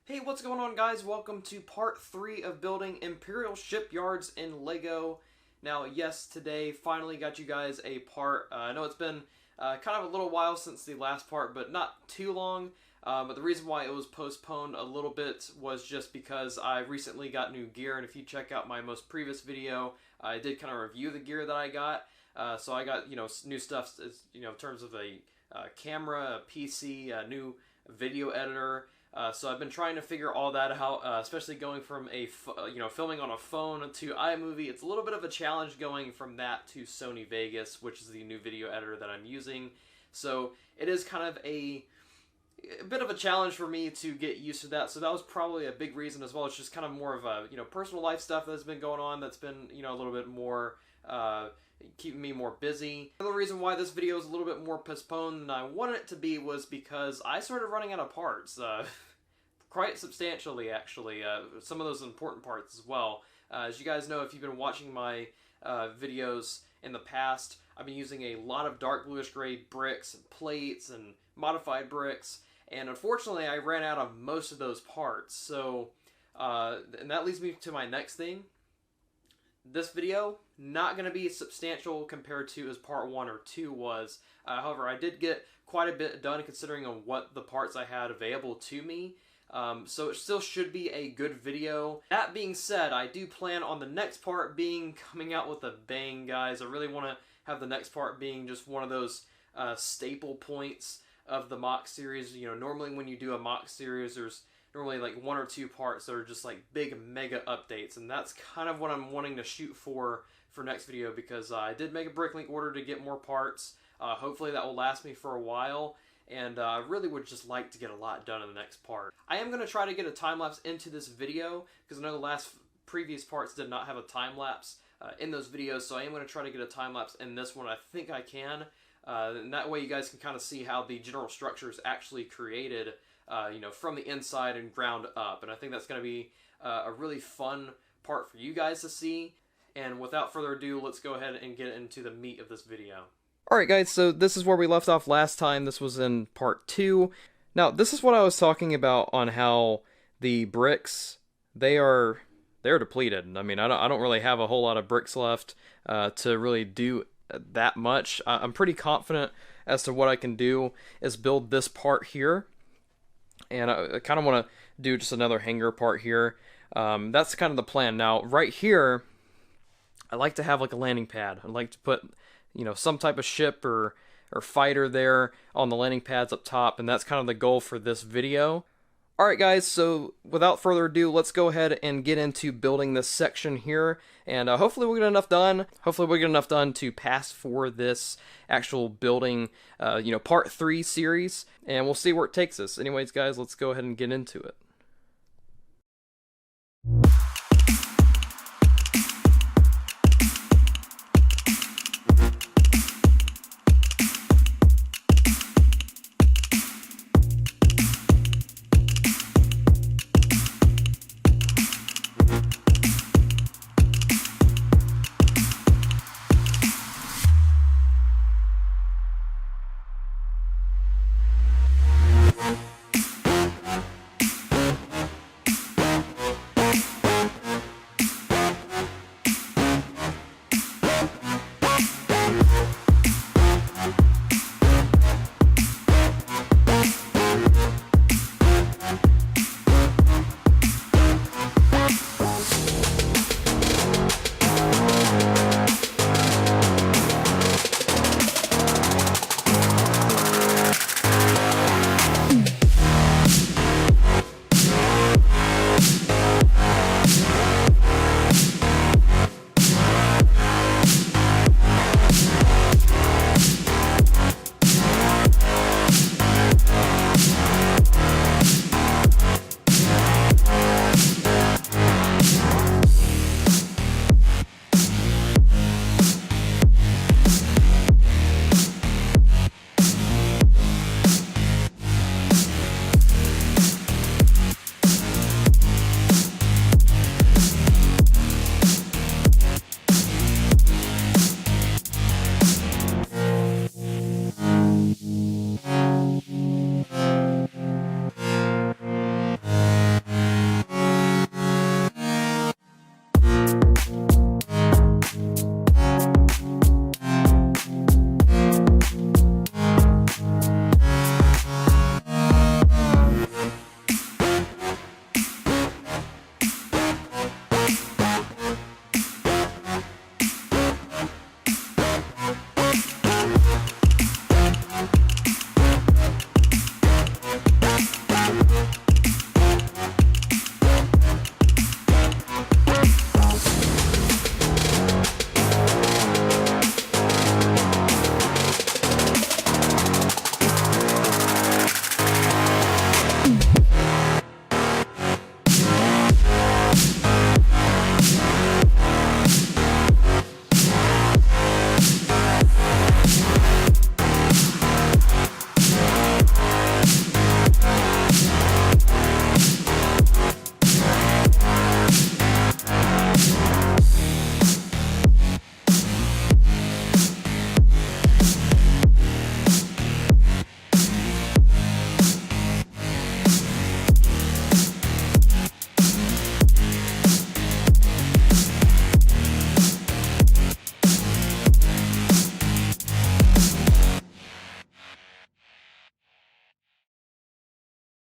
Hey, what's going on, guys? Welcome to part 3 of Building Imperial Shipyards in LEGO. Now, yes, today finally got you guys a part. I know it's been kind of a little while since the last part, but not too long. But the reason why it was postponed a little bit was just because I recently got new gear, and if you check out my most previous video, I did kind of review the gear that I got. So I got, new stuff, in terms of a camera, a PC, a new video editor. So I've been trying to figure all that out, especially going from filming on a phone to iMovie. It's a little bit of a challenge going from that to Sony Vegas, which is the new video editor that I'm using. So it is kind of a bit of a challenge for me to get used to that. So that was probably a big reason as well. It's just kind of more of a, personal life stuff that's been going on that's been, a little bit more, keeping me more busy. Another reason why this video is a little bit more postponed than I wanted it to be was because I started running out of parts. Quite substantially, actually. Some of those important parts as well. As you guys know, if you've been watching my videos in the past, I've been using a lot of dark bluish gray bricks and plates and modified bricks, and unfortunately I ran out of most of those parts. So, and that leads me to my next thing. This video, not going to be substantial compared to as part 1 or 2 was. However, I did get quite a bit done considering on what the parts I had available to me. So it still should be a good video. That being said, I do plan on the next part coming out with a bang, guys. I really want to have the next part being just one of those staple points of the MOC series. Normally when you do a MOC series, there's normally like 1 or 2 parts that are just like big mega updates, and that's kind of what I'm wanting to shoot for next video, because I did make a Bricklink order to get more parts. Hopefully that will last me for a while, and I really would just like to get a lot done in the next part. I am going to try to get a time-lapse into this video, because I know the previous parts did not have a time-lapse in those videos, so I am going to try to get a time-lapse in this one. I think I can, and that way you guys can kind of see how the general structure is actually created, from the inside and ground up. And I think that's going to be a really fun part for you guys to see. And without further ado, let's go ahead and get into the meat of this video. Alright guys, so this is where we left off last time. This was in part 2. Now, this is what I was talking about on how the bricks, they're depleted. I mean, I don't really have a whole lot of bricks left to really do that much. I'm pretty confident as to what I can do is build this part here. And I kind of want to do just another hangar part here. That's kind of the plan. Now, right here, I like to have like a landing pad. I'd like to put, some type of ship or fighter there on the landing pads up top, and that's kind of the goal for this video. Alright guys, so without further ado, let's go ahead and get into building this section here, and hopefully we'll get enough done. Hopefully we'll get enough done to pass for this actual building, part 3 series, and we'll see where it takes us. Anyways guys, let's go ahead and get into it.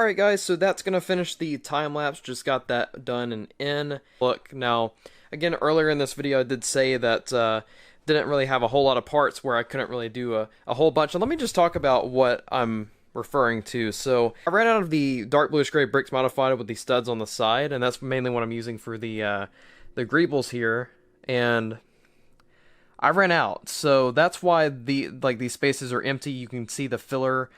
Alright guys, so that's going to finish the time lapse. Just got that done and in. Look, now, again, earlier in this video I did say that didn't really have a whole lot of parts where I couldn't really do a whole bunch. And let me just talk about what I'm referring to. So I ran out of the dark bluish gray bricks modified with the studs on the side, and that's mainly what I'm using for the greebles here, and I ran out. So that's why these spaces are empty. You can see the filler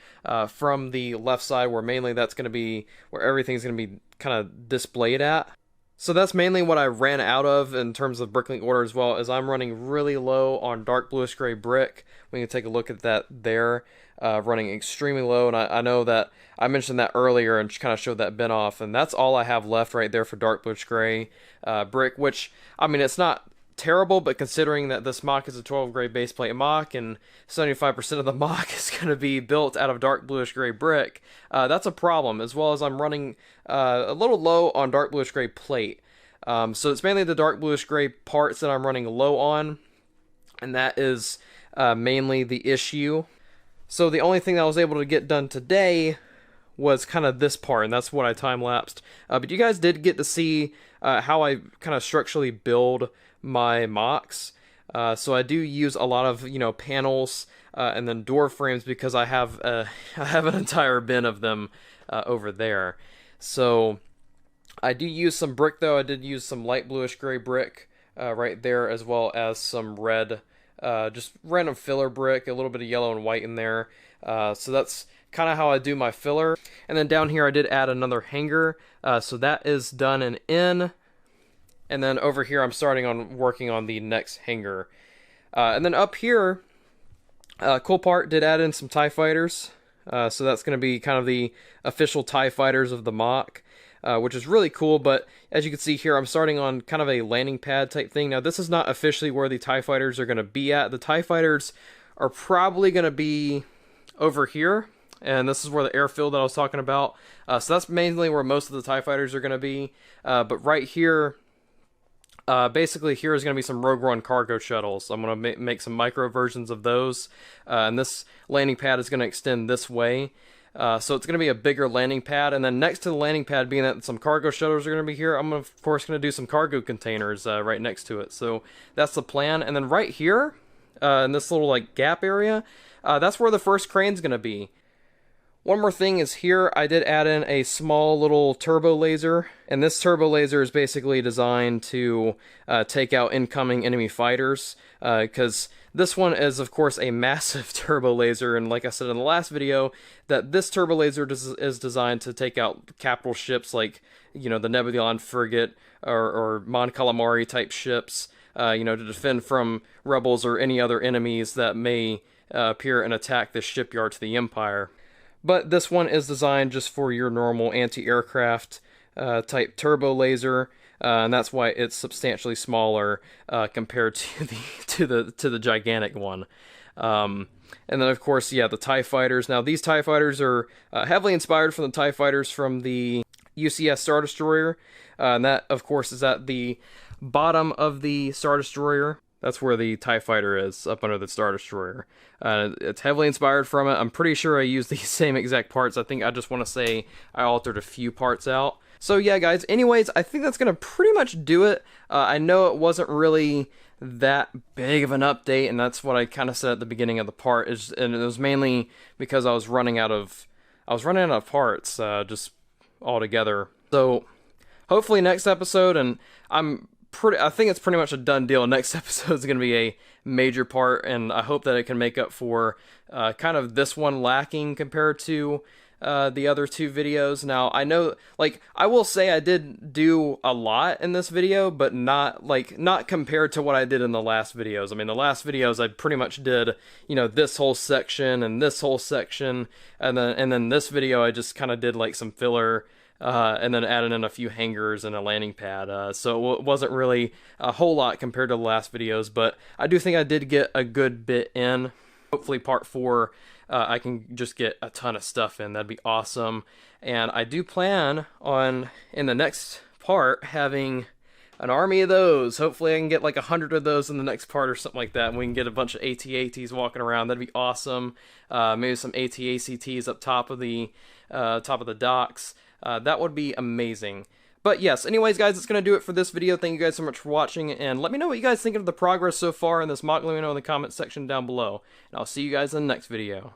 from the left side, where mainly that's going to be where everything's going to be kind of displayed at. So that's mainly what I ran out of in terms of bricklink order, as well as I'm running really low on dark bluish gray brick. We can take a look at that there, running extremely low, and I know that I mentioned that earlier and kind of showed that bin off, and that's all I have left right there for dark bluish gray brick, which, I mean, it's not terrible, but considering that this mock is a 12 gray base plate mock and 75% of the mock is going to be built out of dark bluish gray brick, that's a problem, as well as I'm running a little low on dark bluish gray plate. So it's mainly the dark bluish gray parts that I'm running low on, and that is mainly the issue. So the only thing that I was able to get done today was kind of this part, and that's what I time-lapsed. But you guys did get to see how I kind of structurally build my mocks. So I do use a lot of, panels and then door frames, because I have an entire bin of them over there. So I do use some brick, though. I did use some light bluish gray brick right there, as well as some red, just random filler brick, a little bit of yellow and white in there. So that's kind of how I do my filler. And then down here I did add another hanger, so that is done and in. And then over here I'm working on the next hanger. And then up here, cool part, did add in some TIE fighters. So that's going to be kind of the official TIE fighters of the mock, which is really cool. But as you can see here, I'm starting on kind of a landing pad type thing. Now, this is not officially where the TIE fighters are going to be at. The TIE fighters are probably going to be over here, and this is where the airfield that I was talking about. So that's mainly where most of the TIE fighters are going to be. But right here, basically here is going to be some Rogue One cargo shuttles. I'm going to make some micro versions of those, and this landing pad is going to extend this way. So it's going to be a bigger landing pad, and then next to the landing pad, being that some cargo shuttles are going to be here, I'm of course going to do some cargo containers right next to it. So that's the plan. And then right here, in this little gap area, that's where the first crane's going to be. One more thing is here, I did add in a small little turbo laser, and this turbo laser is basically designed to take out incoming enemy fighters, because this one is, of course, a massive turbo laser, and like I said in the last video, that this turbo laser is designed to take out capital ships like, the Nebulon frigate or Mon Calamari type ships, to defend from rebels or any other enemies that may appear and attack this shipyard to the Empire. But this one is designed just for your normal anti-aircraft type turbo laser, and that's why it's substantially smaller compared to the gigantic one. And then of course, yeah, the TIE fighters. Now these TIE fighters are heavily inspired from the TIE fighters from the UCS Star Destroyer, and that of course is at the bottom of the Star Destroyer. That's where the TIE fighter is, up under the Star Destroyer. It's heavily inspired from it. I'm pretty sure I used these same exact parts. I think I just want to say I altered a few parts out. So yeah, guys, anyways, I think that's going to pretty much do it. I know it wasn't really that big of an update, and that's what I kind of said at the beginning of the part, and it was mainly because I was running out of parts just altogether. So hopefully next episode, and I think it's pretty much a done deal. Next episode is going to be a major part, and I hope that it can make up for kind of this one lacking compared to the other two videos. Now, I know, I will say I did do a lot in this video, but not compared to what I did in the last videos. I mean, the last videos I pretty much did, this whole section and this whole section, and then this video I just kind of did some filler, and then added in a few hangers and a landing pad. So it wasn't really a whole lot compared to the last videos, but I do think I did get a good bit in. Hopefully part 4, I can just get a ton of stuff in. That'd be awesome. And I do plan on, in the next part, having an army of those. Hopefully I can get like 100 of those in the next part or something like that, and we can get a bunch of AT-ATs walking around. That'd be awesome. Maybe some AT-ACTs up top of the docks. That would be amazing. But yes, anyways, guys, that's going to do it for this video. Thank you guys so much for watching, and let me know what you guys think of the progress so far in this mock. Let me know in the comment section down below, and I'll see you guys in the next video.